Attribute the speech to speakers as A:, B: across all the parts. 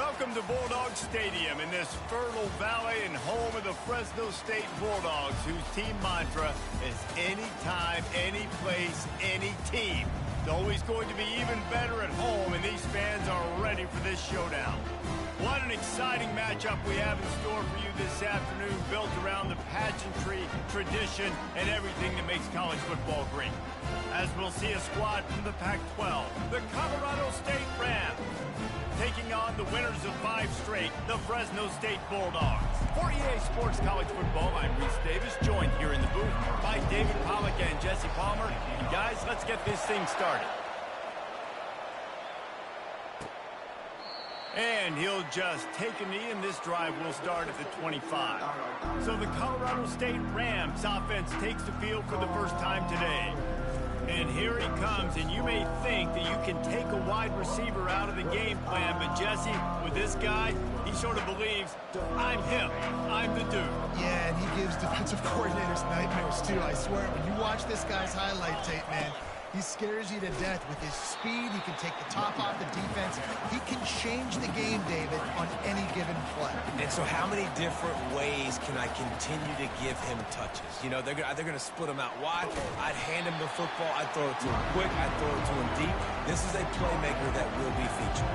A: Welcome to Bulldog Stadium in this fertile valley and home of the Fresno State Bulldogs, whose team mantra is anytime, any place, any team. It's always going to be even better at home, and these fans are ready for this showdown. What an exciting matchup we have in store for you this afternoon, built around the pageantry, tradition, and everything that makes college football great. As we'll see a squad from the Pac-12, the Colorado State Rams, taking on the winners of 5 straight, the Fresno State Bulldogs. For EA Sports College Football, I'm Reese Davis, joined here in the booth by David Pollack and Jesse Palmer. And guys, let's get this thing started. And he'll just take a knee, and this drive will start at the 25. So the Colorado State Rams offense takes the field for the first time today. And here he comes, and you may think that you can take a wide receiver out of the game plan, but Jesse, with this guy, he sort of believes, I'm him, I'm the dude.
B: Yeah, and he gives defensive coordinators nightmares too, I swear. When you watch this guy's highlight tape, man, he scares you to death with his speed. He can take the top off the defense. He can change the game, David, on any given play.
C: And so how many different ways can I continue to give him touches? You know, they're going to split him out wide. I'd hand him the football. I'd throw it to him quick. I'd throw it to him deep. This is a playmaker that will be featured.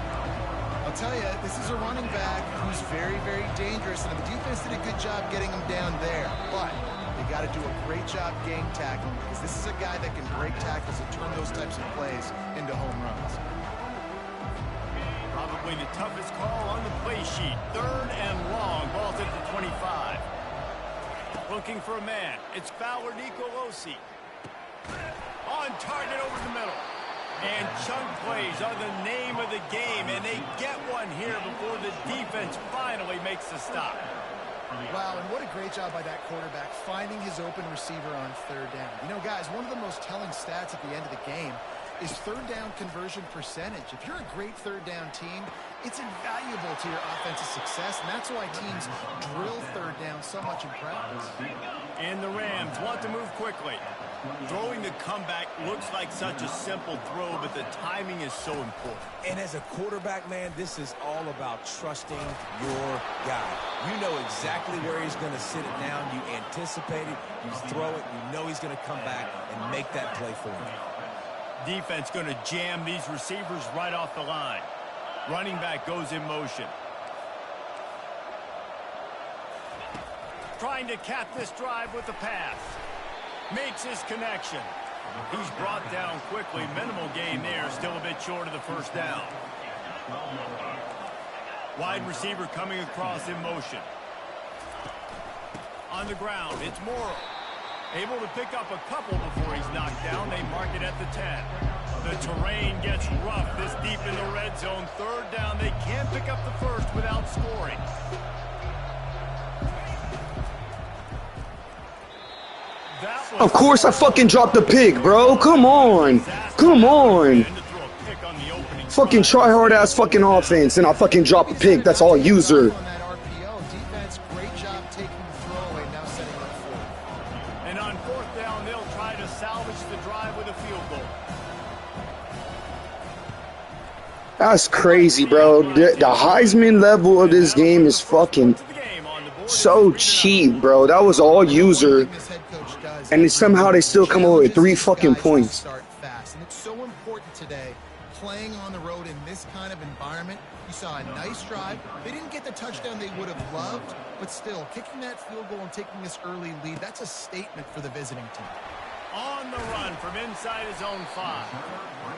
B: I'll tell you, this is a running back who's very, very dangerous, and the defense did a good job getting him down there. But they got to do a great job game tackling, because this is a guy that can break tackles and turn those types of plays into home runs.
A: Probably the toughest call on the play sheet. 3rd and long. Ball's at the 25. Looking for a man. It's Fowler Nicolosi. On target over the middle. And chunk plays are the name of the game, and they get one here before the defense finally makes the stop.
B: Wow, and what a great job by that quarterback finding his open receiver on 3rd down. You know, guys, one of the most telling stats at the end of the game is 3rd down conversion percentage. If you're a great 3rd down team, it's invaluable to your offensive success, and that's why teams drill 3rd down so much in practice.
A: And the Rams want to move quickly. Throwing the comeback looks like such a simple throw, but the timing is so important.
C: And as a quarterback, man, this is all about trusting your guy. You know exactly where he's going to sit it down. You anticipate it. You throw it. You know he's going to come back and make that play for you.
A: Defense going to jam these receivers right off the line. Running back goes in motion. Trying to cap this drive with the pass. Makes his connection. He's brought down quickly. Minimal gain there. Still a bit short of the 1st down. Wide receiver coming across in motion. On the ground, it's Morrow. Able to pick up a couple before he's knocked down. They mark it at the 10. The terrain gets rough this deep in the red zone. 3rd down. They can't pick up the 1st without scoring.
D: Of course I fucking dropped the pick, bro. Come on. Come on. Fucking try hard ass fucking offense, and I fucking drop a pick. That's all user.
A: And on 4th down, they'll try to salvage the drive with a field goal.
D: That's crazy, bro. The Heisman level of this game is fucking so cheap, bro. That was all user. And somehow they still come away with 3 fucking points.
B: And it's so important today, playing on the road in this kind of environment. You saw a nice drive. They didn't get the touchdown they would have loved, but still, kicking that field goal and taking this early lead, that's a statement for the visiting team.
A: On the run from inside his own 5.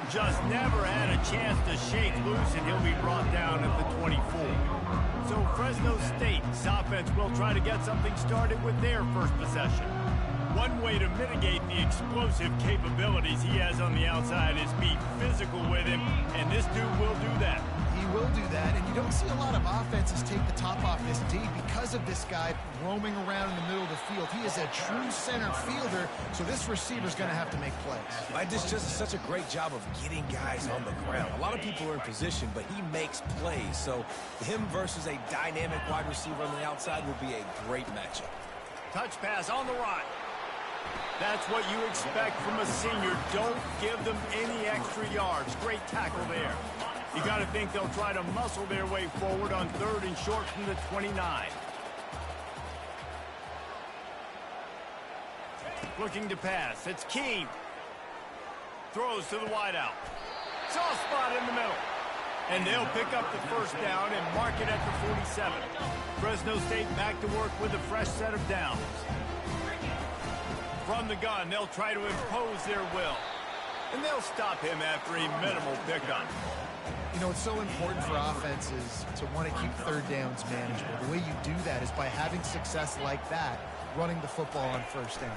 A: Just never had a chance to shake loose, and he'll be brought down at the 24. So Fresno State's offense will try to get something started with their first possession. One way to mitigate the explosive capabilities he has on the outside is be physical with him, and this dude will do that.
B: He will do that, and you don't see a lot of offenses take the top off this D because of this guy roaming around in the middle of the field. He is a true center fielder, so this receiver's going to have to make plays.
C: Like this just such a great job of getting guys on the ground. A lot of people are in position, but he makes plays. So him versus a dynamic wide receiver on the outside will be a great matchup.
A: Touch pass on the right. That's what you expect from a senior. Don't give them any extra yards. Great tackle there. You got to think they'll try to muscle their way forward on 3rd and short from the 29. Looking to pass. It's Keene. Throws to the wideout. Soft spot in the middle. And they'll pick up the first down and mark it at the 47. Fresno State back to work with a fresh set of downs. From the gun, they'll try to impose their will. And they'll stop him after a minimal pickup.
B: You know, it's so important for offenses to want to keep 3rd downs manageable. The way you do that is by having success like that, running the football on 1st down.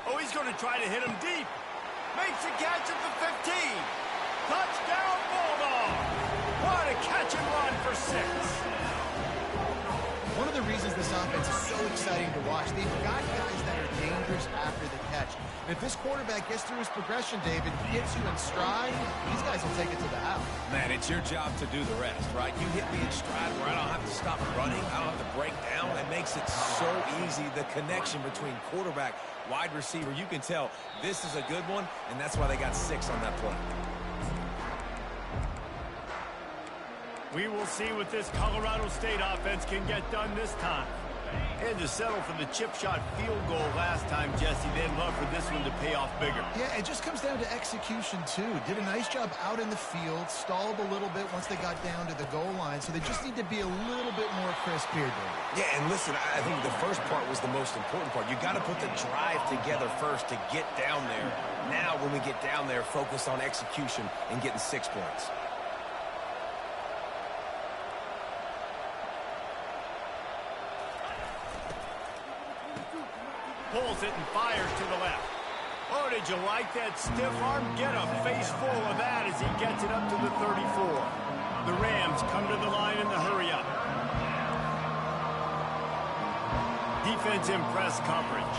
A: Oh, he's going to try to hit him deep. Makes a catch at the 15. Touchdown, Bulldogs. What a catch and run for 6.
B: One of the reasons this offense is so exciting to watch, they've got guys that are dangerous after the catch. And if this quarterback gets through his progression, David, gets you in stride, these guys will take it to the house.
C: Man, it's your job to do the rest, right? You hit me in stride where I don't have to stop running. I don't have to break down. It makes it so easy. The connection between quarterback, wide receiver, you can tell this is a good one, and that's why they got 6 on that play.
A: We will see what this Colorado State offense can get done this time. And to settle for the chip shot field goal last time, Jesse, they'd love for this one to pay off bigger.
B: Yeah, it just comes down to execution, too. Did a nice job out in the field, stalled a little bit once they got down to the goal line, so they just need to be a little bit more crisp here, David.
C: Yeah, and listen, I think the first part was the most important part. You got to put the drive together first to get down there. Now, when we get down there, focus on execution and getting 6 points.
A: Pulls it and fires to the left. Oh, did you like that stiff arm? Get a face full of that as he gets it up to the 34. The Rams come to the line in the hurry-up. Defense in press coverage.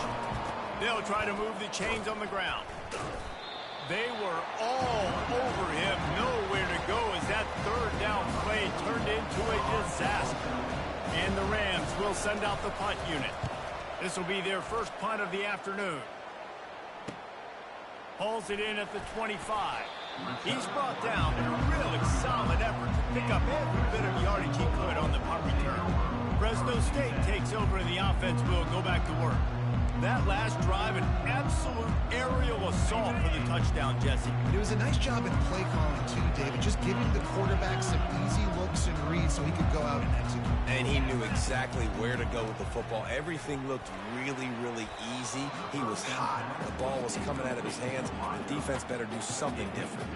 A: They'll try to move the chains on the ground. They were all over him. Nowhere to go as that 3rd down play turned into a disaster. And the Rams will send out the punt unit. This will be their first punt of the afternoon. Pulls it in at the 25. He's brought down in a really solid effort to pick up every bit of yardage he could on the punt return. Fresno State takes over and the offense will go back to work. That last drive, an absolute aerial assault for the touchdown, Jesse.
B: It was a nice job in play calling, too, David. Just giving the quarterback some easy looks and reads so he could go out and execute.
C: And he knew exactly where to go with the football. Everything looked really, really easy. He was hot. The ball was coming out of his hands. The defense better do something different.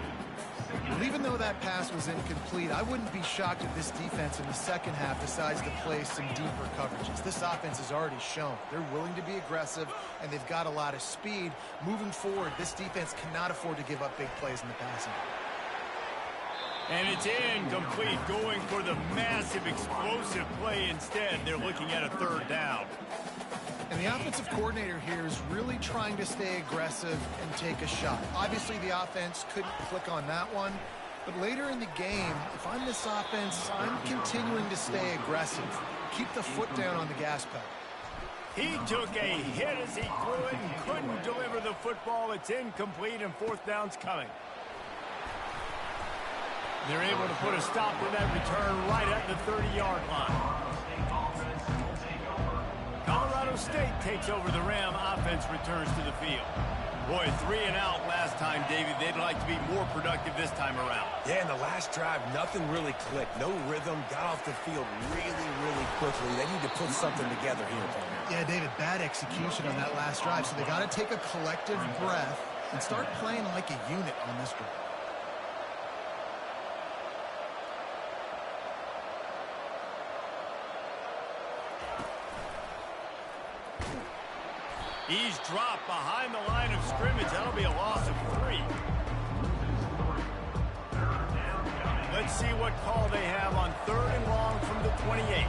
B: Well, even though that pass was incomplete, I wouldn't be shocked if this defense in the second half decides to play some deeper coverages. This offense has already shown they're willing to be aggressive, and they've got a lot of speed. Moving forward, this defense cannot afford to give up big plays in the passing game.
A: And it's incomplete, going for the massive explosive play instead. They're looking at a 3rd down.
B: And the offensive coordinator here is really trying to stay aggressive and take a shot. Obviously, the offense couldn't click on that one. But later in the game, if I'm this offense, I'm continuing to stay aggressive. Keep the foot down on the gas pedal.
A: He took a hit as he threw it and couldn't deliver the football. It's incomplete and 4th down's coming. They're able to put a stop to that return right at the 30-yard line. Colorado State takes over. The Ram offense returns to the field. Boy, 3 and out last time, David. They'd like to be more productive this time around.
C: Yeah, in the last drive, nothing really clicked. No rhythm. Got off the field really, really quickly. They need to put something together here.
B: Yeah, David, bad execution on that last drive. So they got to take a collective breath and start playing like a unit on this drive.
A: He's dropped behind the line of scrimmage. That'll be a loss of 3. Let's see what call they have on 3rd and long from the 28.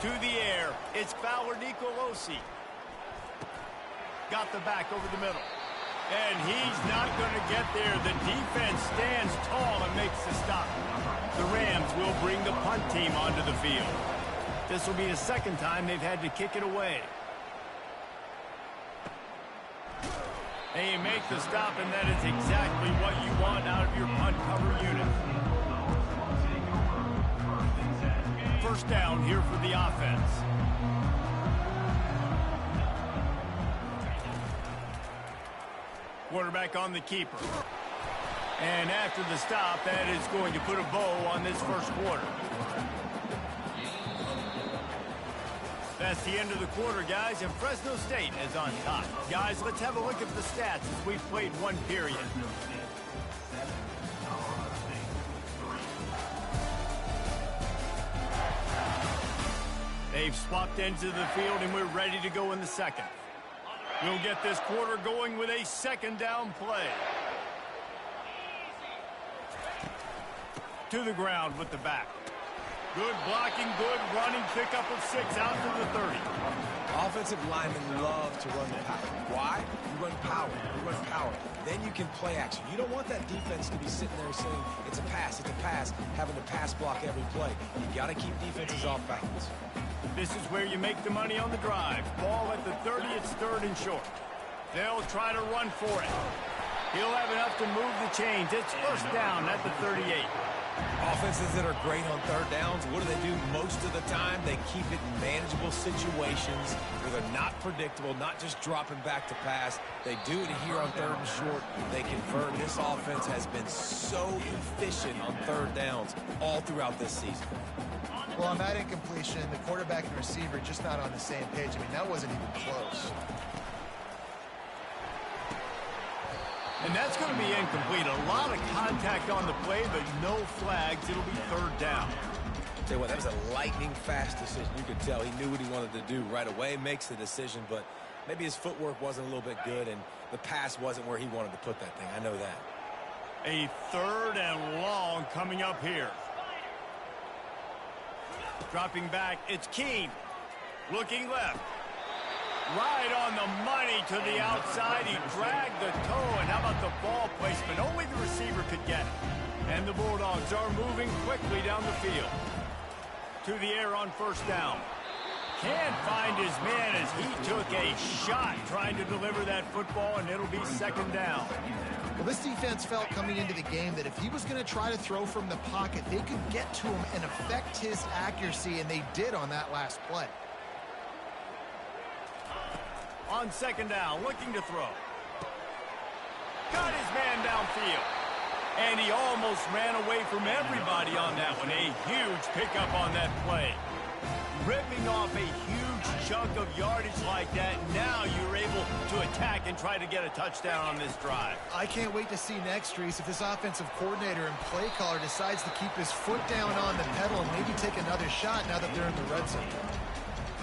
A: To the air, it's Fowler Nicolosi. Got the back over the middle. And he's not going to get there. The defense stands tall and makes the stop. The Rams will bring the punt team onto the field. This will be the 2nd time they've had to kick it away. They make the stop, and that is exactly what you want out of your punt cover unit. First down here for the offense. Quarterback on the keeper. And after the stop, that is going to put a bow on this first quarter. That's the end of the quarter, guys, and Fresno State is on top. Guys, let's have a look at the stats as we've played one period. They've swapped ends of the field, and we're ready to go in the second. We'll get this quarter going with a second down play. To the ground with the back. Good blocking, good running, pickup of 6 out to the 30.
C: Offensive linemen love to run the power. Why? You run power. You run power. Then you can play action. You don't want that defense to be sitting there saying, it's a pass, having to pass block every play. You got to keep defenses off balance.
A: This is where you make the money on the drive. Ball at the 30, it's third and short. They'll try to run for it. He'll have enough to move the chains. It's first down at the 38.
C: Offenses that are great on third downs, what do? Most of the time, they keep it in manageable situations where they're not predictable, not just dropping back to pass. They do it here on third and short. They convert. This offense has been so efficient on third downs all throughout this season.
B: Well, on that incompletion, the quarterback and receiver just not on the same page. I mean, that wasn't even close.
A: And that's going to be incomplete. A lot of contact on the play, but no flags. It'll be third down.
C: Tell you what, that was a lightning-fast decision. You could tell he knew what he wanted to do right away, makes the decision, but maybe his footwork wasn't a little bit good, and the pass wasn't where he wanted to put that thing. I know that.
A: A third and long coming up here. Dropping back, it's Keene. Looking left. Right on the money to the outside. He dragged the toe, and how about the ball placement? Only the receiver could get it. And the Bulldogs are moving quickly down the field. To the air on first down. Can't find his man as he took a shot trying to deliver that football, and it'll be second down.
B: Well, this defense felt coming into the game that if he was going to try to throw from the pocket, they could get to him and affect his accuracy, and they did on that last play.
A: On second down, looking to throw. Got his man downfield. And he almost ran away from everybody on that one. A huge pickup on that play. Ripping off a huge chunk of yardage like that. Now you're able to attack and try to get a touchdown on this drive.
B: I can't wait to see next, Reese, if this offensive coordinator and play caller decides to keep his foot down on the pedal and maybe take another shot now that they're in the red zone.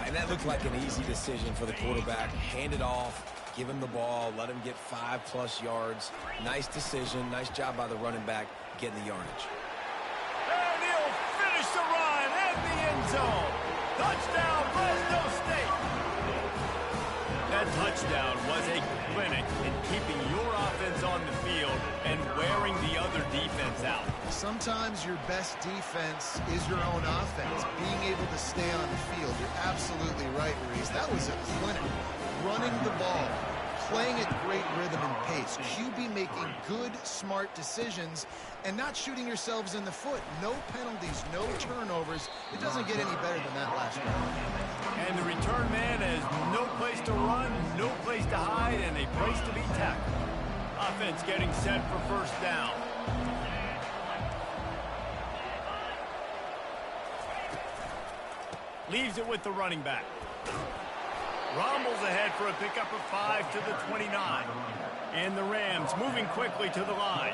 C: And that looked like an easy decision for the quarterback. Hand it off, give him the ball, let him get 5+ yards. Nice decision. Nice job by the running back getting the yardage.
A: And he'll finish the run at the end zone. Touchdown, Fresno State. That touchdown was a clinic in keeping your offense on the field and wearing the other defense out.
B: Sometimes your best defense is your own offense, being able to stay on the field. You're absolutely right, Reese. That was a clinic. Running the ball, playing at great rhythm and pace. QB making good, smart decisions and not shooting yourselves in the foot. No penalties, no turnovers. It doesn't get any better than that last round.
A: And the return man has no place to run, no place to hide, and a place to be tackled. Offense getting set for first down. Leaves it with the running back. Rumbles ahead for a pickup of 5 to the 29. And the Rams moving quickly to the line.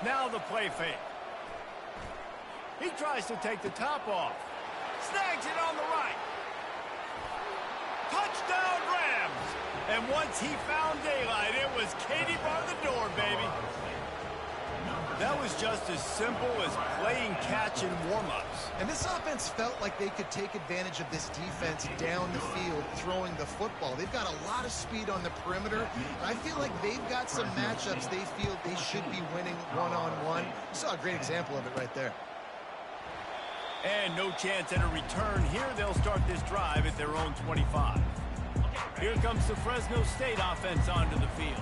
A: Now the play fake. He tries to take the top off. Snags it on the right. Touchdown Rams! And once he found daylight, it was Katie bar the door, baby. That was just as simple as playing catch in warm-ups.
B: And this offense felt like they could take advantage of this defense down the field throwing the football. They've got a lot of speed on the perimeter. I feel like they've got some matchups they feel they should be winning one-on-one. You saw a great example of it right there.
A: And no chance at a return here. They'll start this drive at their own 25. Here comes the Fresno State offense onto the field.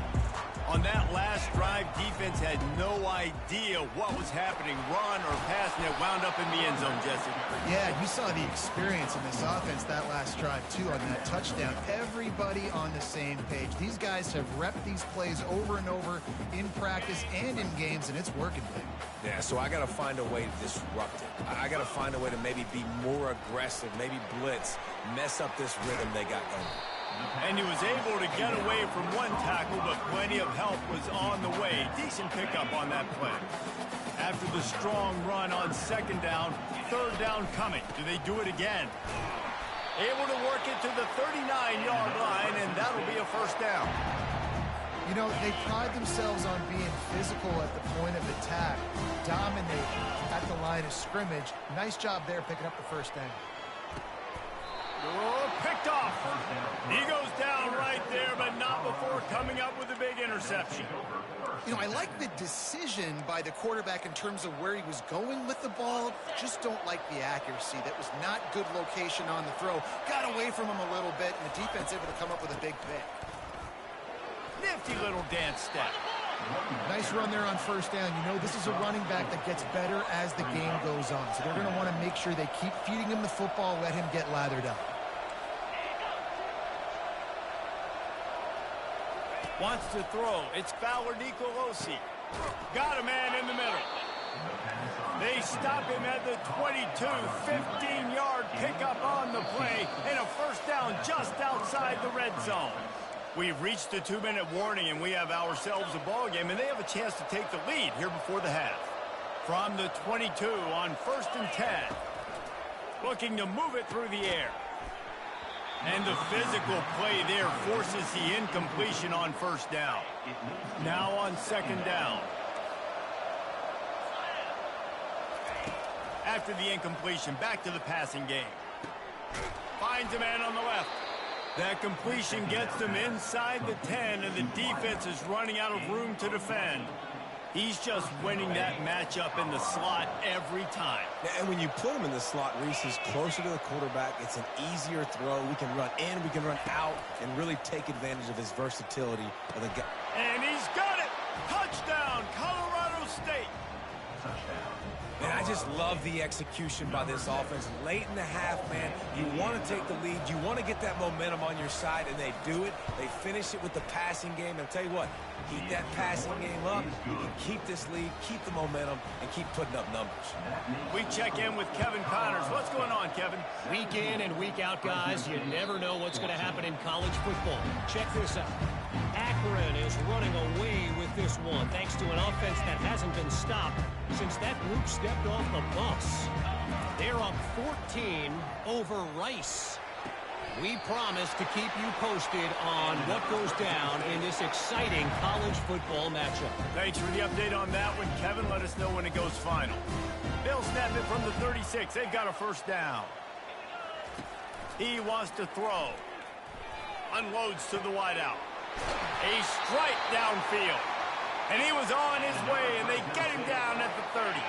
A: On that last drive, defense had no idea what was happening. Run or pass, and it wound up in the end zone, Jesse.
B: Yeah, you saw the experience in this offense that last drive, too, on that touchdown. Everybody on the same page. These guys have repped these plays over and over in practice and in games, and it's working big.
C: Yeah, so I got to find a way to disrupt it. I got to find a way to maybe be more aggressive, maybe blitz, mess up this rhythm they got going.
A: And he was able to get away from one tackle, but plenty of help was on the way. Decent pickup on that play. After the strong run on second down, third down coming. Do they do it again? Able to work it to the 39-yard line, and that'll be a first down.
B: You know, they pride themselves on being physical at the point of attack, dominate at the line of scrimmage. Nice job there picking up the first down.
A: Oh, picked off. He goes down right there, but not before coming up with a big interception.
B: You know, I like the decision by the quarterback in terms of where he was going with the ball. Just don't like the accuracy. That was not good location on the throw. Got away from him a little bit, and the defense able to come up with a big pick.
A: Nifty little dance step.
B: Nice run there on first down. You know, this is a running back that gets better as the game goes on. So they're going to want to make sure they keep feeding him the football, let him get lathered up.
A: Wants to throw. It's Fowler Nicolosi. Got a man in the middle. They stop him at the 22. 15-yard pickup on the play, and a first down just outside the red zone. We've reached the 2-minute warning, and we have ourselves a ball game, and they have a chance to take the lead here before the half. From the 22 on 1st and 10. Looking to move it through the air. And the physical play there forces the incompletion on first down. Now on second down. After the incompletion, back to the passing game. Finds a man on the left. That completion gets them inside the 10, and the defense is running out of room to defend. He's just winning that matchup in the slot every time.
C: And when you put him in the slot, Reese is closer to the quarterback. It's an easier throw. We can run in, we can run out, and really take advantage of his versatility of the guy.
A: And he's got it! Touchdown, Colorado State!
C: Man, I just love the execution by this offense. Late in the half, man, you want to take the lead. You want to get that momentum on your side, and they do it. They finish it with the passing game. And I'll tell you what, keep that passing game up. You can keep this lead, keep the momentum, and keep putting up numbers.
A: We check in with Kevin Connors. What's going on, Kevin?
E: Week in and week out, guys, you never know what's going to happen in college football. Check this out. Akron is running away with this one thanks to an offense that hasn't been stopped since that group stepped off the bus. They're up 14 over Rice. We promise to keep you posted on what goes down in this exciting college football matchup.
A: Thanks for the update on that one, Kevin. Let us know when it goes final. They'll snap it from the 36. They've got a first down. He wants to throw. Unloads to the wideout. A strike downfield. And he was on his way, and they get him down at the 30.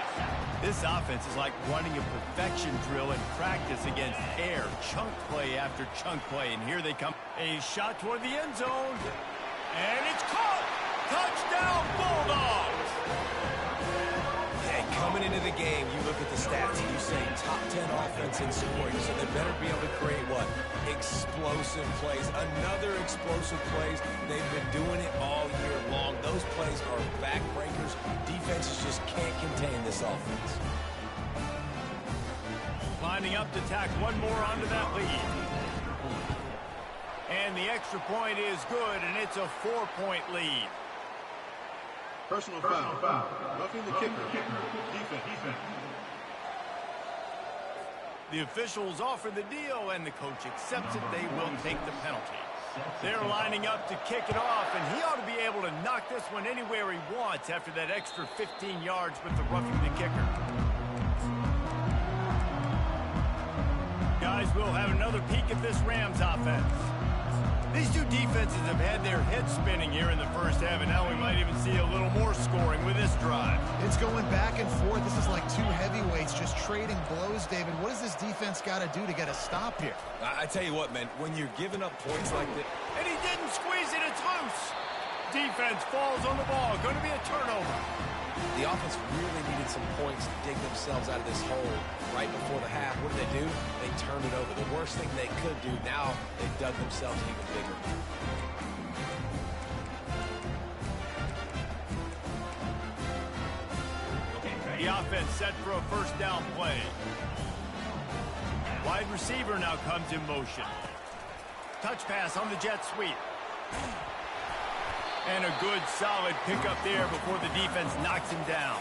A: This offense is like running a perfection drill in practice against air. Chunk play after chunk play, and here they come. A shot toward the end zone. And it's caught! Touchdown, Bulldogs!
C: Hey, coming into the game, you look at the stats and you say top 10 offense in scoring, so they better be able to create what? Explosive plays. Another explosive plays. They've been doing it all year long. Those plays are backbreakers. Defenses just can't contain this offense.
A: Lining up to tack one more onto that lead. And the extra point is good, and it's a 4-point lead.
F: Personal foul. Roughing the kicker. Defense.
A: The officials offer the deal, and the coach accepts it. They will take the penalty. They're lining up to kick it off, and he ought to be able to knock this one anywhere he wants after that extra 15 yards with the roughing the kicker. Guys, we'll have another peek at this Rams offense. These two defenses have had their heads spinning here in the first half, and now we might even see a little more scoring with this drive.
B: It's going back and forth. This is like two heavyweights just trading blows, David. What does this defense got to do to get a stop here?
C: I tell you what, man, when you're giving up points like this.
A: And he didn't squeeze it. It's loose. Defense falls on the ball. Going to be a turnover.
C: The offense really needed some points to dig themselves out of this hole right before the half. What did they do? They turned it over. The worst thing they could do, now they've dug themselves even bigger.
A: The offense set for a first down play. Wide receiver now comes in motion. Touch pass on the jet sweep. And a good, solid pickup there before the defense knocks him down.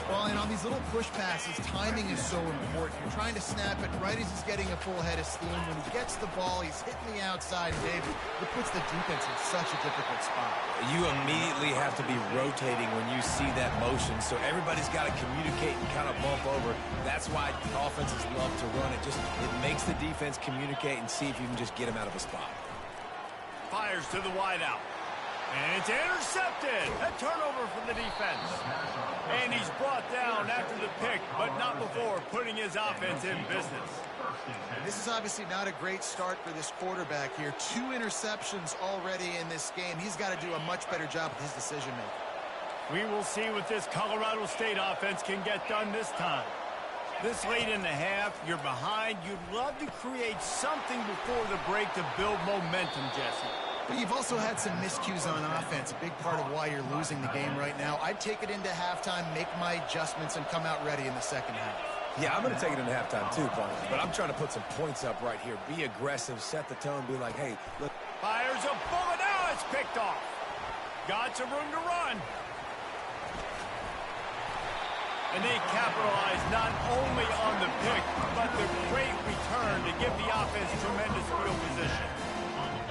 B: Well, and on these little push passes, timing is so important. You're trying to snap it right as he's getting a full head of steam. When he gets the ball, he's hitting the outside, David. It puts the defense in such a difficult spot.
C: You immediately have to be rotating when you see that motion, so everybody's got to communicate and kind of bump over. That's why offenses love to run it. It makes the defense communicate and see if you can just get him out of a spot.
A: Fires to the wideout. And it's intercepted. A turnover for the defense. And he's brought down after the pick, but not before putting his offense in business.
B: This is obviously not a great start for this quarterback here. 2 interceptions already in this game. He's got to do a much better job with his decision-making.
A: We will see what this Colorado State offense can get done this time. This late in the half, you're behind. You'd love to create something before the break to build momentum, Jesse.
B: But you've also had some miscues on offense, a big part of why you're losing the game right now. I'd take it into halftime, make my adjustments, and come out ready in the second half.
C: Yeah, I'm going to take it into halftime too, Paul. But I'm trying to put some points up right here. Be aggressive, set the tone, be like, hey, look.
A: Fires a bullet. Now it's picked off. Got some room to run. And they capitalize not only on the pick, but the great return to give the offense tremendous field position.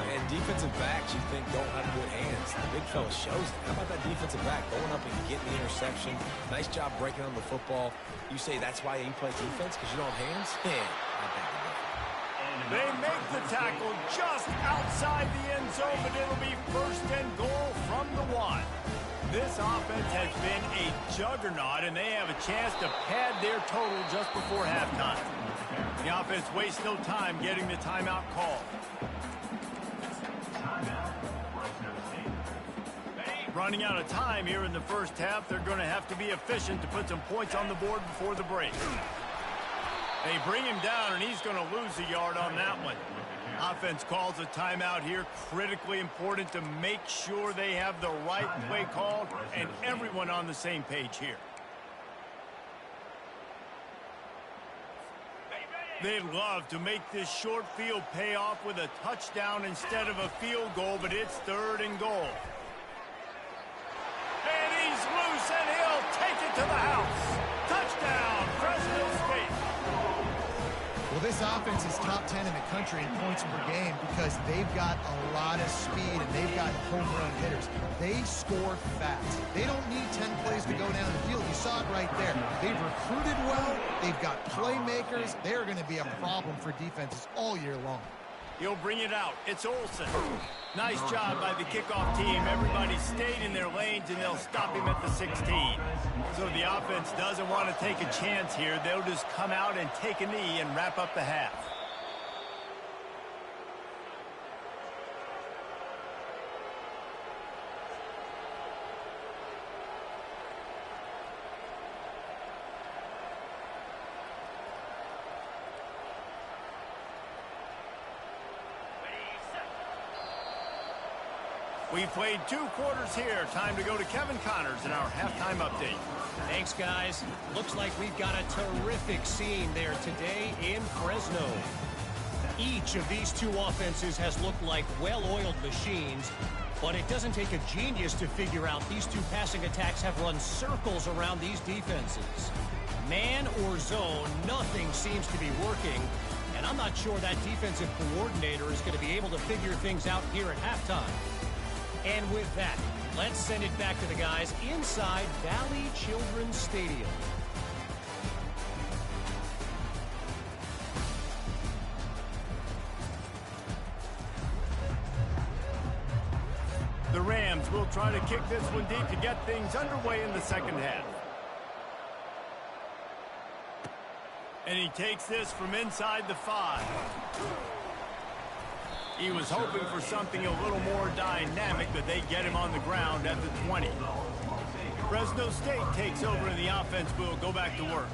C: And defensive backs, you think, don't have good hands. The big fella shows it. How about that defensive back going up and getting the interception? Nice job breaking on the football. You say that's why you play defense, because you don't have hands? Yeah, I think you do.
A: They make the tackle just outside the end zone, but it'll be first and goal from the 1. This offense has been a juggernaut, and they have a chance to pad their total just before halftime. The offense wastes no time getting the timeout called. Running out of time here in the first half. They're going to have to be efficient to put some points on the board before the break. They bring him down, and he's going to lose a yard on that one. Offense calls a timeout here. Critically important to make sure they have the right play called and everyone on the same page here. They'd love to make this short field pay off with a touchdown instead of a field goal, but it's 3rd and goal. And he's loose, and he'll take it to the house. Touchdown, Fresno State.
B: Well, this offense is top 10 in the country in points per game because they've got a lot of speed and they've got home run hitters. They score fast. They don't need 10 plays to go down the field. You saw it right there. They've recruited well. They've got playmakers. They're going to be a problem for defenses all year long.
A: He'll bring it out. It's Olsen. Nice job by the kickoff team. Everybody stayed in their lanes, and they'll stop him at the 16. So the offense doesn't want to take a chance here. They'll just come out and take a knee and wrap up the half. We played 2 quarters here. Time to go to Kevin Connors in our halftime update.
E: Thanks, guys. Looks like we've got a terrific scene there today in Fresno. Each of these 2 offenses has looked like well-oiled machines, but it doesn't take a genius to figure out these 2 passing attacks have run circles around these defenses. Man or zone, nothing seems to be working, and I'm not sure that defensive coordinator is going to be able to figure things out here at halftime. And with that, let's send it back to the guys inside Valley Children's Stadium.
A: The Rams will try to kick this one deep to get things underway in the second half. And he takes this from inside the 5. He was hoping for something a little more dynamic, but they get him on the ground at the 20. Fresno State takes over and the offense will go back to work.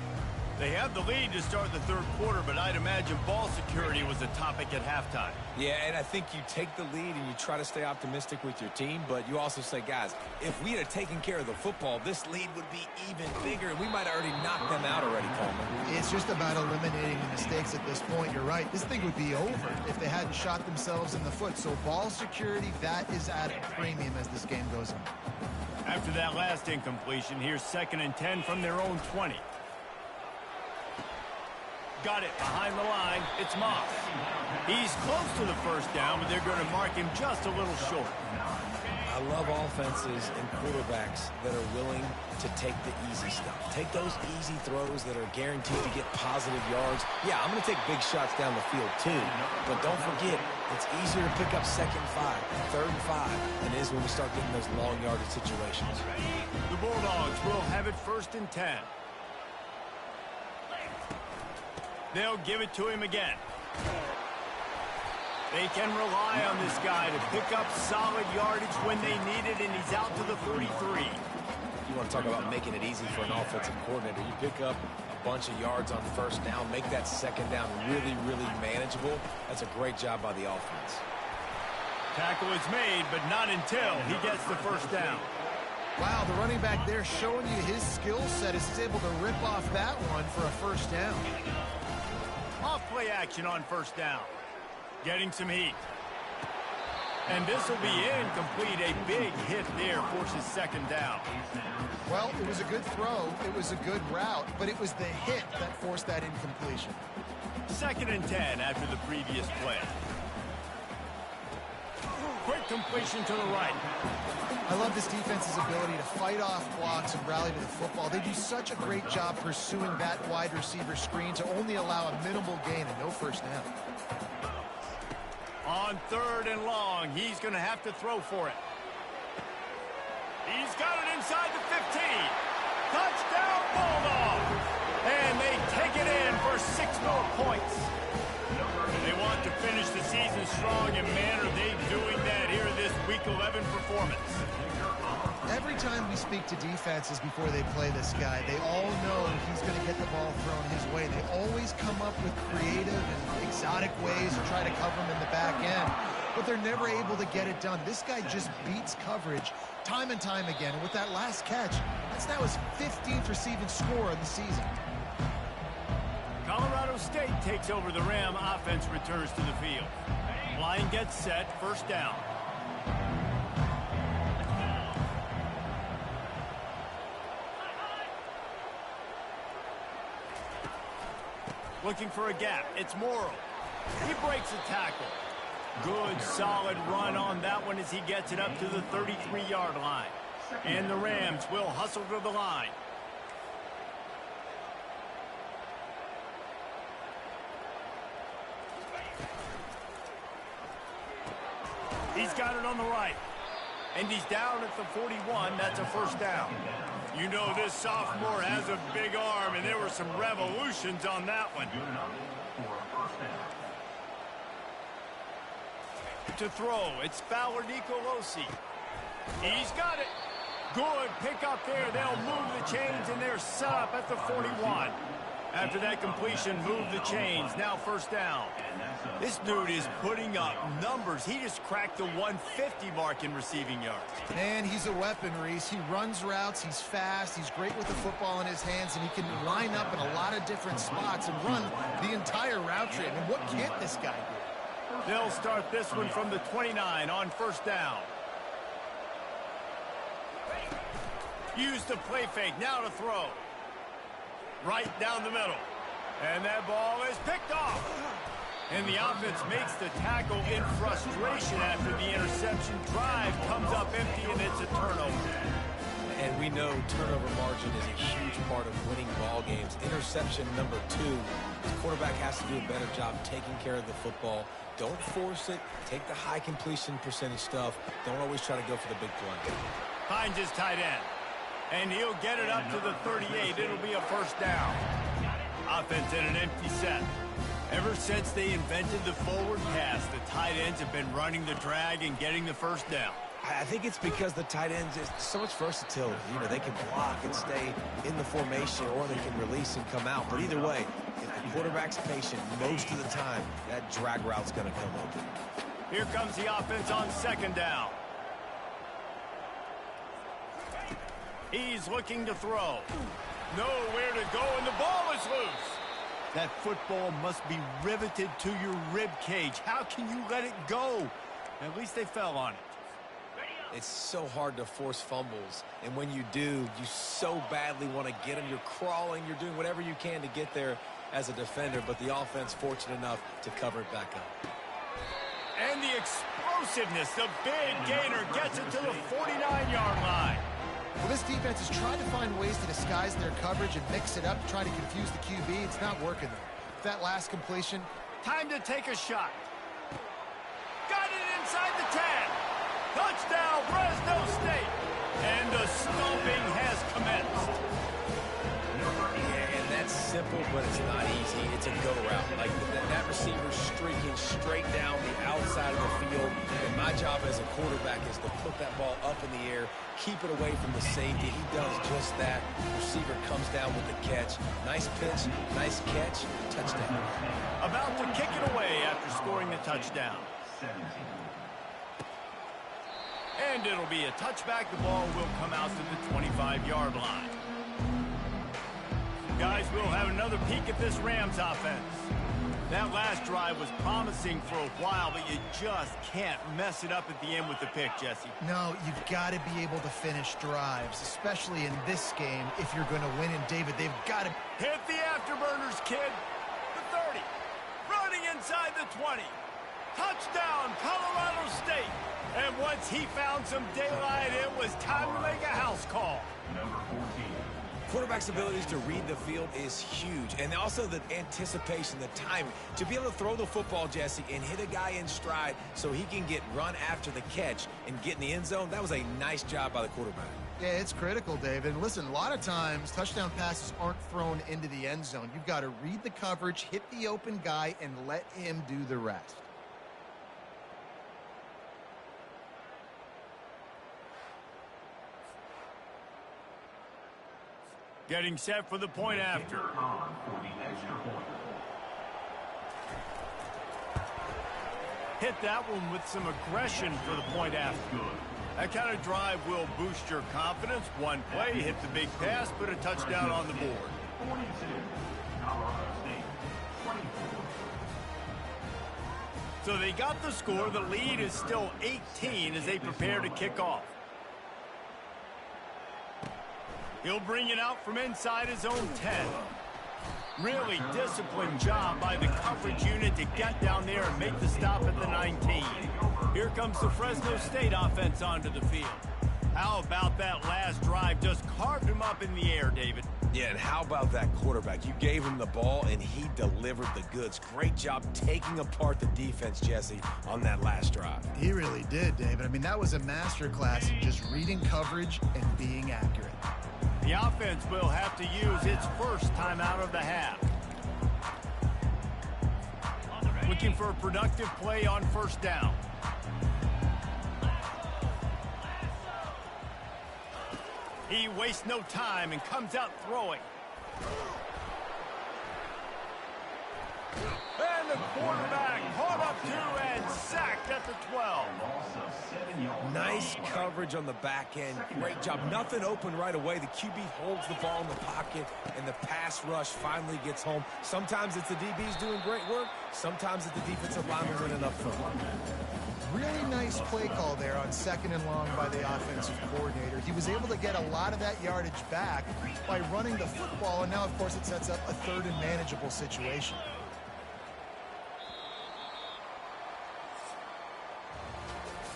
A: They have the lead to start the third quarter, but I'd imagine ball security was a topic at halftime.
C: Yeah, and I think you take the lead and you try to stay optimistic with your team, but you also say, guys, if we had taken care of the football, this lead would be even bigger, and we might have already knocked them out already, Coleman.
B: It's just about eliminating the mistakes at this point. You're right. This thing would be over if they hadn't shot themselves in the foot. So ball security, that is at a premium as this game goes on.
A: After that last incompletion, here's 2nd and 10 from their own 20. Got it behind the line. It's Moss. He's close to the first down, but they're going to mark him just a little short.
C: I love offenses and quarterbacks that are willing to take the easy stuff. Take those easy throws that are guaranteed to get positive yards. Yeah, I'm going to take big shots down the field too, but don't forget, it's easier to pick up 2nd and 5, 3rd and 5 than it is when we start getting those long yardage situations.
A: The Bulldogs will have it 1st and 10. They'll give it to him again. They can rely on this guy to pick up solid yardage when they need it, and he's out to the 33.
C: You want to talk about making it easy for an offensive coordinator. You pick up a bunch of yards on 1st down, make that 2nd down really, really manageable. That's a great job by the offense.
A: Tackle is made, but not until he gets the 1st down.
B: Wow, the running back there showing you his skill set is able to rip off that one for a 1st down.
A: Off-play action on 1st down. Getting some heat. And this will be incomplete. A big hit there forces 2nd down.
B: Well, it was a good throw. It was a good route, but it was the hit that forced that incompletion.
A: 2nd and 10 after the previous play. Quick completion to the right.
B: I love this defense's ability to fight off blocks and rally to the football. They do such a great job pursuing that wide receiver screen to only allow a minimal gain and no 1st down.
A: On 3rd and long, he's going to have to throw for it. He's got it inside the 15. Touchdown, Bulldogs! And they take it in for 6 more points. They want to finish the season strong, and man, are they doing that here in this Week 11 performance.
B: Every time we speak to defenses before they play this guy, they all know he's going to get the ball thrown his way. They always come up with creative and exotic ways to try to cover him in the back end, but they're never able to get it done. This guy just beats coverage time and time again, and with that last catch, that's now his 15th receiving score of the season.
A: Colorado State takes over. The Ram offense returns to the field. Line gets set, 1st down. Looking for a gap. It's Morrow. He breaks a tackle. Good, solid run on that one as he gets it up to the 33-yard line. And the Rams will hustle to the line. He's got it on the right. And he's down at the 41. That's a 1st down. You know this sophomore has a big arm, and there were some revolutions on that one. To throw, it's Fowler Nicolosi. He's got it. Good pick up there. They'll move the chains, and they're set up at the 41. After that completion, move the chains. Now 1st down. This dude is putting up numbers. He just cracked the 150 mark in receiving yards.
B: Man, he's a weapon, Reese. He runs routes. He's fast. He's great with the football in his hands, and he can line up in a lot of different spots and run the entire route tree. I mean, what can't this guy do?
A: They'll start this one from the 29 on 1st down. Use the play fake. Now to throw. Right down the middle. And that ball is picked off. And the offense makes the tackle in frustration after the interception. Drive comes up empty, and it's a turnover.
C: And we know turnover margin is a huge part of winning ball games. Interception number 2. The quarterback has to do a better job taking care of the football. Don't force it. Take the high completion percentage stuff. Don't always try to go for the big play.
A: Finds his tight end. And he'll get it up to the 38. It'll be a first down. Offense in an empty set. Ever since they invented the forward pass, the tight ends have been running the drag and getting the first down.
C: I think it's because the tight ends is so much versatility. You know, they can block and stay in the formation, or they can release and come out. But either way, if the quarterback's patient, most of the time, that drag route's going to come open.
A: Here comes the offense on second down. He's looking to throw. Nowhere to go, and the ball is loose. That football must be riveted to your rib cage. How can you let it go? At least they fell on it.
C: It's so hard to force fumbles, and when you do, you so badly want to get them. You're crawling, you're doing whatever you can to get there as a defender, but the offense fortunate enough to cover it back up.
A: And the explosiveness, the big gainer gets it to the 49-yard line.
B: Well, this defense has tried to find ways to disguise their coverage and mix it up to try to confuse the QB. It's not working, though. That last completion.
A: Time to take a shot. Got it inside the 10. Touchdown, Fresno State. And the stomping has commenced.
C: Yeah, and that's simple, but it's not easy. It's a go route. Like that receiver streaking straight down the outside of the field. And my job as a quarterback is to put that ball up in the air, keep it away from the safety. He does just that. Receiver comes down with the catch. Nice pitch, nice catch, touchdown.
A: About to kick it away after scoring the touchdown. And it'll be a touchback. The ball will come out to the 25-yard line. Guys, we'll have another peek at this Rams offense. That last drive was promising for a while, but you just can't mess it up at the end with the pick, Jesse.
B: No, you've got to be able to finish drives, especially in this game if you're going to win. And, David, they've got to
A: hit the afterburners, kid. The 30. Running inside the 20. Touchdown, Colorado State. And once he found some daylight, it was time to make a house call.
F: Number 14.
C: Quarterback's abilities to read the field is huge, and also the anticipation, the timing. To be able to throw the football, Jesse, and hit a guy in stride so he can get run after the catch and get in the end zone, that was a nice job by the quarterback.
B: Yeah, it's critical, David. And listen, a lot of times touchdown passes aren't thrown into the end zone. You've got to read the coverage, hit the open guy, and let him do the rest.
A: Getting set for the point after. Hit that one with some aggression for the point after. That kind of drive will boost your confidence. One play, hit the big pass, put a touchdown on the board. So they got the score. The lead is still 18 as they prepare to kick off. He'll bring it out from inside his own 10. Really disciplined job by the coverage unit to get down there and make the stop at the 19. Here comes the Fresno State offense onto the field. How about that last drive? Just carved him up in the air, David.
C: Yeah, and how about that quarterback? You gave him the ball, and he delivered the goods. Great job taking apart the defense, Jesse, on that last drive.
B: He really did, David. I mean, that was a masterclass in just reading coverage and being accurate.
A: The offense will have to use its first timeout of the half. Looking for a productive play on first down. He wastes no time and comes out throwing. And the quarterback caught up to and sacked at the 12.
C: Nice coverage on the back end. Great job. Nothing open right away. The QB holds the ball in the pocket, and the pass rush finally gets home. Sometimes it's the DBs doing great work. Sometimes it's the defensive lineman winning up front.
B: Really nice play call there on second and long by the offensive coordinator. He was able to get a lot of that yardage back by running the football, and now, of course, it sets up a third and manageable situation.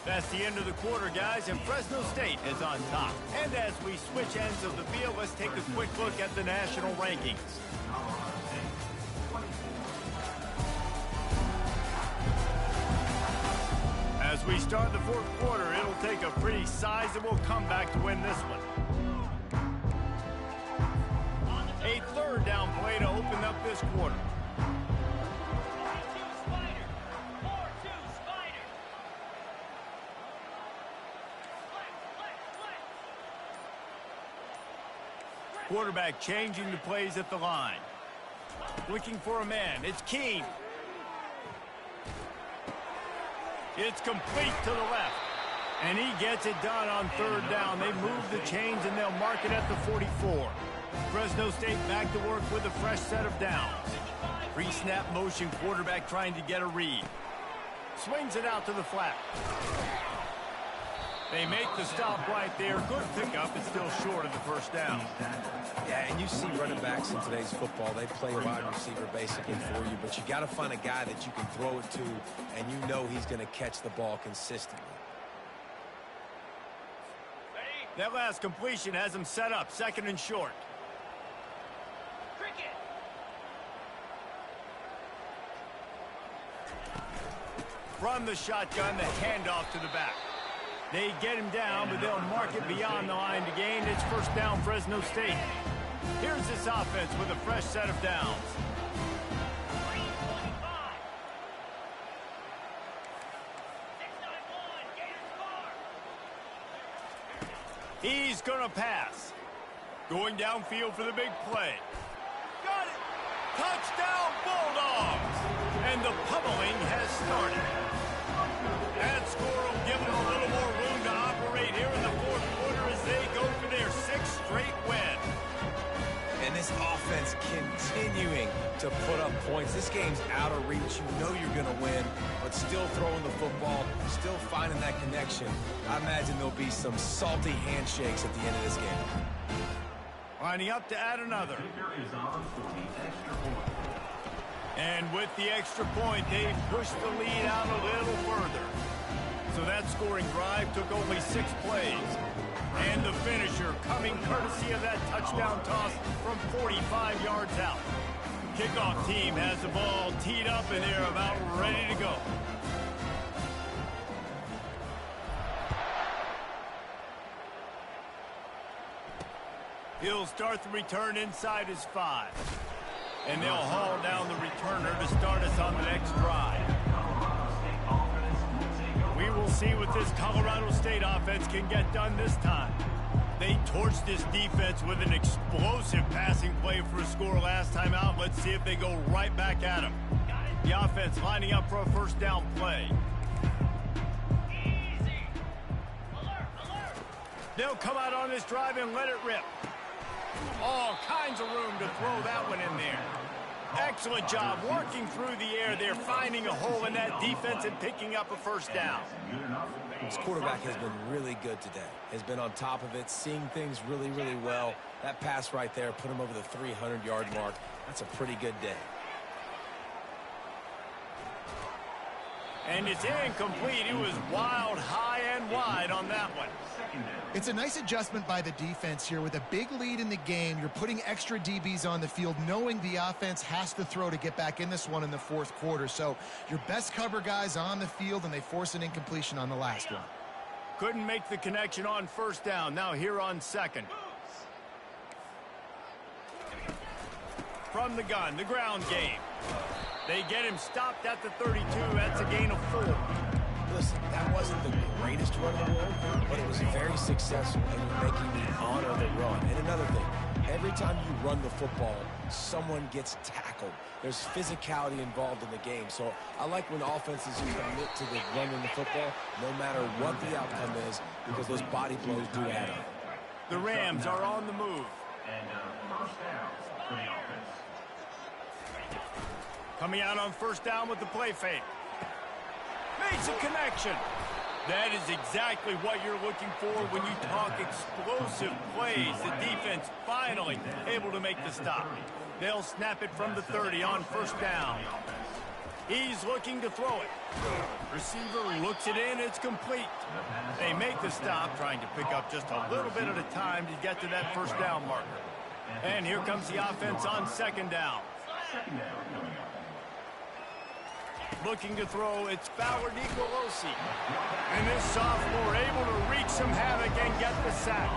A: That's the end of the quarter, guys, and Fresno State is on top. And as we switch ends of the field, let's take a quick look at the national rankings. As we start the fourth quarter, it'll take a pretty sizable comeback to win this one. A third down play to open up this quarter. Quarterback changing the plays at the line. Looking for a man. It's Keene. It's complete to the left. And he gets it done on third down. They move the chains and they'll mark it at the 44. Fresno State back to work with a fresh set of downs. Pre-snap motion, quarterback trying to get a read. Swings it out to the flat. They make the stop right there. Good pickup. It's still short of the first down.
C: Yeah, and you see running backs in today's football. They play a wide receiver basically for you, but you got to find a guy that you can throw it to, and you know he's going to catch the ball consistently.
A: That last completion has him set up, second and short. From the shotgun, the handoff to the back. They get him down, but they'll mark it beyond the line to gain. It's first down, Fresno State. Here's this offense with a fresh set of downs. He's going to pass. Going downfield for the big play. Got it! Touchdown, Bulldogs! And the pummeling has started. That score will give them a little more room to operate here in the fourth quarter as they go for their sixth straight win.
C: And this offense continuing to put up points. This game's out of reach. You know you're going to win, but still throwing the football, still finding that connection. I imagine there'll be some salty handshakes at the end of this game.
A: Lining up to add another. And with the extra point, they've pushed the lead out a little further. So that scoring drive took only 6 plays. And the finisher coming courtesy of that touchdown toss from 45 yards out. Kickoff team has the ball teed up and they're about ready to go. He'll start the return inside his 5. And they'll haul down the returner to start us on the next drive. We will see what this Colorado State offense can get done this time. They torched this defense with an explosive passing play for a score last time out. Let's see if they go right back at him. The offense lining up for a first down play. They'll come out on this drive and let it rip. All kinds of room to throw that one in there. Excellent job working through the air. They're finding a hole in that defense and picking up a first down.
C: This quarterback has been really good today. Has been on top of it, seeing things really, really well. That pass right there put him over the 300-yard mark. That's a pretty good day.
A: And it's incomplete. It was wild, high and wide on that one.
B: It's a nice adjustment by the defense here. With a big lead in the game, you're putting extra DBs on the field, knowing the offense has to throw to get back in this one in the fourth quarter. So your best cover guys on the field, and they force an incompletion on the last one.
A: Couldn't make the connection on first down. Now here on second. From the gun, the ground game. They get him stopped at the 32. That's a gain of 4.
C: Listen, that wasn't the greatest run in the world, but it was very successful, and you're making me honor the run. And another thing, every time you run the football, someone gets tackled. There's physicality involved in the game. So I like when offenses commit to the run in the football, no matter what the outcome is, because those body blows do add up.
A: The Rams are on the move.
F: And first down for the offense.
A: Coming out on first down with the play fake. Makes a connection. That is exactly what you're looking for when you talk explosive plays. The defense finally able to make the stop. They'll snap it from the 30 on first down. He's looking to throw it. Receiver looks it in. It's complete. They make the stop, trying to pick up just a little bit at a time to get to that first down marker. And here comes the offense on second down. Looking to throw, it's Fowler Nicolosi. And this sophomore able to wreak some havoc and get the sack.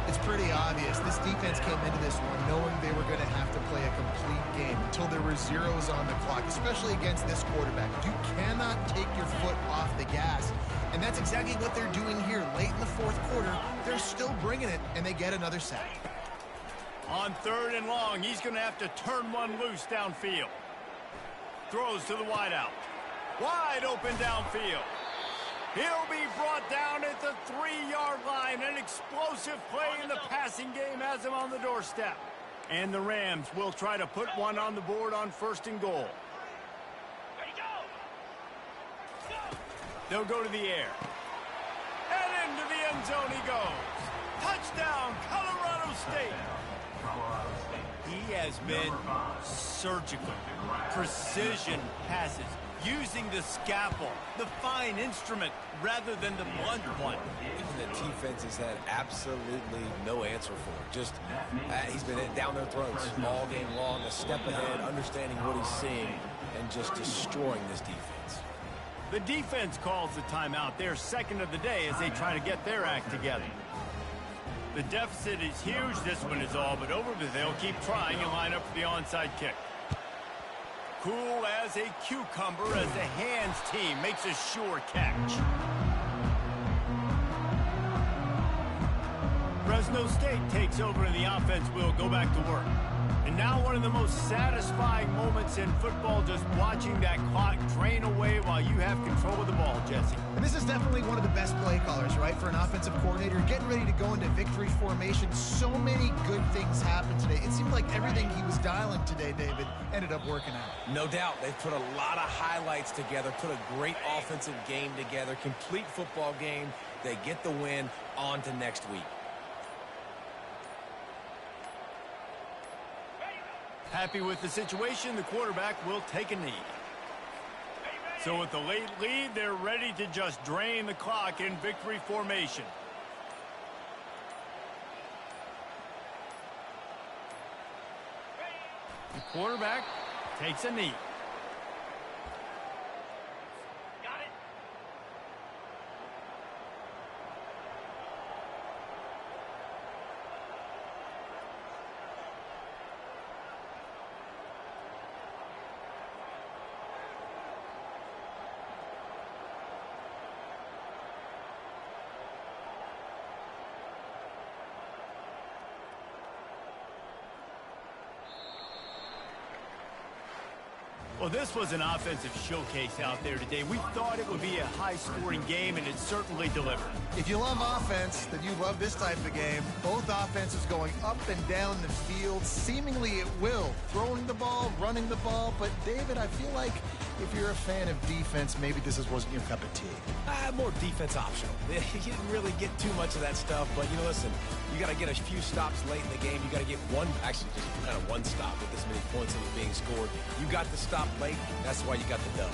B: It's pretty obvious. This defense came into this one knowing they were going to have to play a complete game until there were zeros on the clock, especially against this quarterback. You cannot take your foot off the gas, and that's exactly what they're doing here. Late in the fourth quarter, they're still bringing it, and they get another sack.
A: On third and long, he's going to have to turn one loose downfield. Throws to the wideout. Wide open downfield. He'll be brought down at the 3-yard line. An explosive play in the passing game has him on the doorstep. And the Rams will try to put one on the board on first and goal. They'll go to the air. And into the end zone he goes. Touchdown, Colorado State. He has been surgical. Precision passes. Using the scalpel, the fine instrument, rather than the blunt one.
C: The defense has had absolutely no answer for it. Just, he's been down their throats all game long, a step ahead, understanding what he's seeing, and just destroying this defense.
A: The defense calls the timeout, their second of the day, as they try to get their act together. The deficit is huge. This one is all but over, but they'll keep trying and line up for the onside kick. Cool as a cucumber as the hands team makes a sure catch. Fresno State takes over and the offense will go back to work. And now one of the most satisfying moments in football, just watching that clock drain away while you have control of the ball, Jesse.
B: And this is definitely one of the best play callers, right, for an offensive coordinator. Getting ready to go into victory formation. So many good things happened today. It seemed like everything he was dialing today, David, ended up working out.
C: No doubt. They've put a lot of highlights together, put a great offensive game together, complete football game. They get the win. On to next week.
A: Happy with the situation, the quarterback will take a knee. So with the late lead, they're ready to just drain the clock in victory formation. The quarterback takes a knee. Well, this was an offensive showcase out there today. We thought it would be a high-scoring game, and it certainly delivered.
B: If you love offense, then you love this type of game. Both offenses going up and down the field, seemingly at will. Throwing the ball, running the ball. But, David, I feel like if you're a fan of defense, maybe this wasn't your cup of tea.
C: More defense optional. You didn't really get too much of that stuff, but, listen, you got to get a few stops late in the game. You got to get one, actually just kind of one stop with this many points that were being scored. You got the stop late. That's why you got the dub.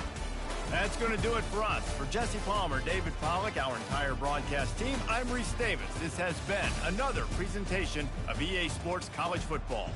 A: That's going to do it for us. For Jesse Palmer, David Pollack, our entire broadcast team, I'm Reese Davis. This has been another presentation of EA Sports College Football.